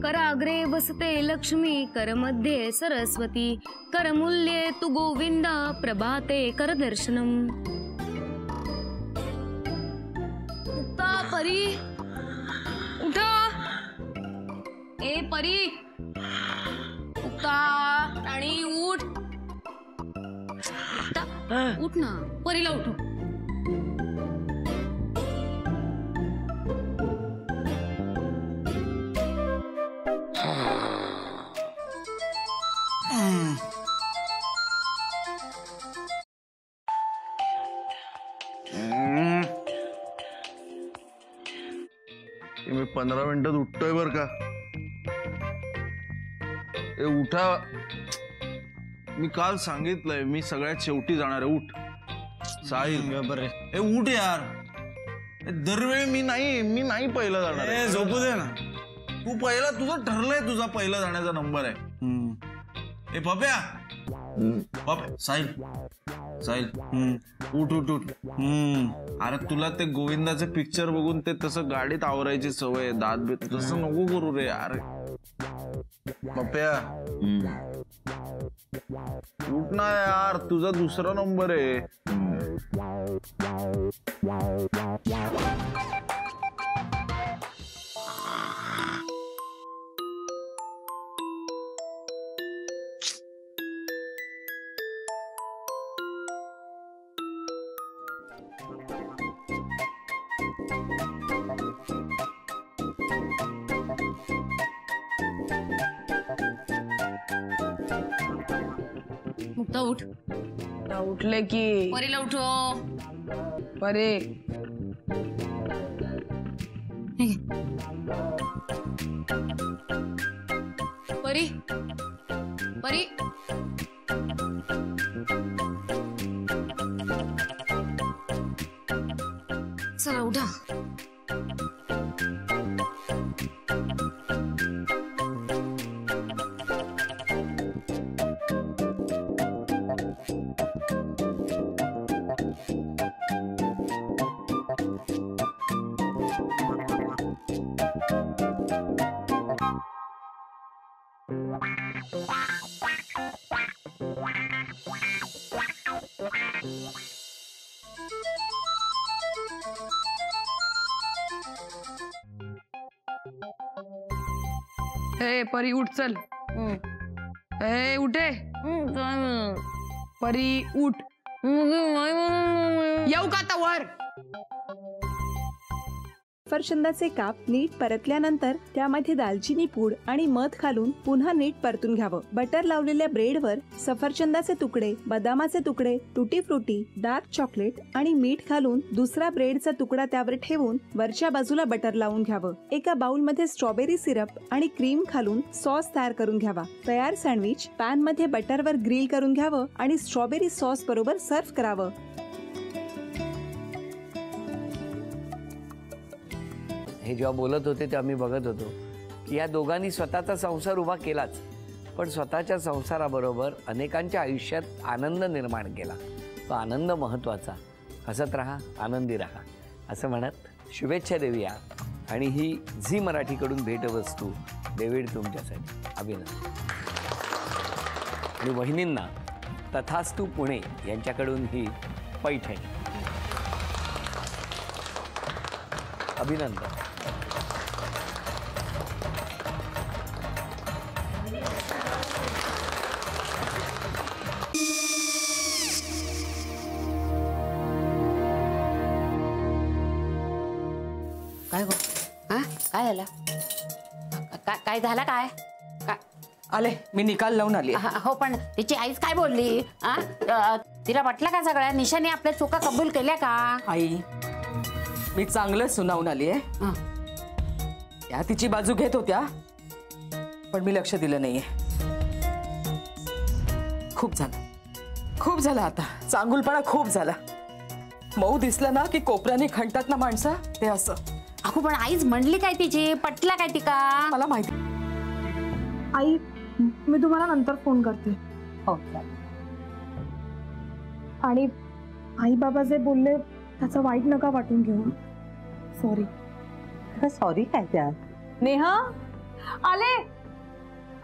कराग्रे वसते लक्ष्मी करमध्ये सरस्वती करमूल्ये तु गोविंद प्रभाते करदर्शनम। उठा परी, उठा ए परी, उठा राणी उठ, उठ ना परीला उठव। मी 15 मिनिटात उठतोय बर का। उठा, मी काल सांगितलंय मी सगळ्यात शेवटी जाणार आहे। उठ साहिल, बरे उठ यार। दरवेळी मी नाही पहिला जाणार आहे। झोपू दे ना तू पहिला, तुझं ठरलंय तुझा पहिला जाण्याचा नंबर आहे। पप्या पप्या, साहिल साहिल उठ उठ उठ। अरे तुला ते गोविंदाचे पिक्चर बघून ते तसं गाडीत आवरायची सवय, दात बीत तसं नको करू रे यार। पप्या उठ ना यार, तुझा दुसरा नंबर आहे। मुक्ता उठ, उठले की परीला उठव। परे परी परी, चला उठा। ए परी उठ चल। ए उठे परी उठ। येऊ का आता वर? सफरचंदाचे काप नीट परतल्यानंतर त्यामध्ये दालचिनी पूड आणि मध घालून पुन्हा नीट परतून घ्यावं। बटर लावलेल्या ब्रेडवर सफरचंदाचे तुकडे, बदामाचे तुकडे, टुटी फ्रुटी, डार्क चॉकलेट आणि मीठ घालून दुसरा ब्रेडचा तुकडा त्यावर ठेवून वरच्या बाजूला बटर लावून घ्यावं। एका बाउलमध्ये स्ट्रॉबेरी सिरप आणि क्रीम घालून सॉस तयार करून घ्यावा। तयार सँडविच पॅन मध्ये बटरवर ग्रिल करून घ्यावं आणि स्ट्रॉबेरी सॉस बरोबर सर्व्ह करावं। हे जेव्हा बोलत होते तेव्हा मी बघत होतो की या दोघांनी स्वतःचा संसार उभा केलाच, पण स्वतःच्या संसाराबरोबर अनेकांच्या आयुष्यात आनंद निर्माण केला। तो आनंद महत्त्वाचा। हसत राहा, आनंदी राहा असं म्हणत शुभेच्छा देऊया। आणि ही झी मराठीकडून भेटवस्तू डेव्हिड तुमच्यासाठी अभिनंदन। आणि वहिनींना तथास्तु पुणे यांच्याकडून ही पैठणी अभिनंदन। काय गो? हा काय झालं? काय झालं? काय आले मी निकाल लावून आली। हो पण तिची आईच काय बोलली? तिला वाटलं का सगळ्या निशाने आपल्या चुका कबूल केल्या का? आई मी चांगलं सुनावून आली आहे। त्या तिची बाजू घेत होत्या पण मी लक्ष दिलं नाहीये। खूप झालं आता, चांगुलपणा खूप झाला। मऊ दिसलं ना की कोपऱ्याने खणतात ना माणसं, ते असं। अगो पण आईच म्हणली काय तिची? पटला काय तिका? मला माहिती। आई मी तुम्हाला नंतर फोन करते। हो आणि आई बाबा जे बोलले त्याचं वाईट नका वाटून घेऊ। सॉरी। सॉरी काय त्या? नेहा आले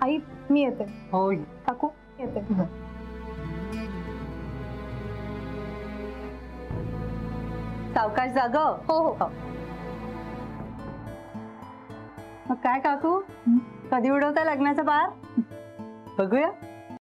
आई मी येते. हो काकू येते. सावकाश जाग. हो हो. मग काय काकू, कधी उडवता लग्नाचा बार? बघूया.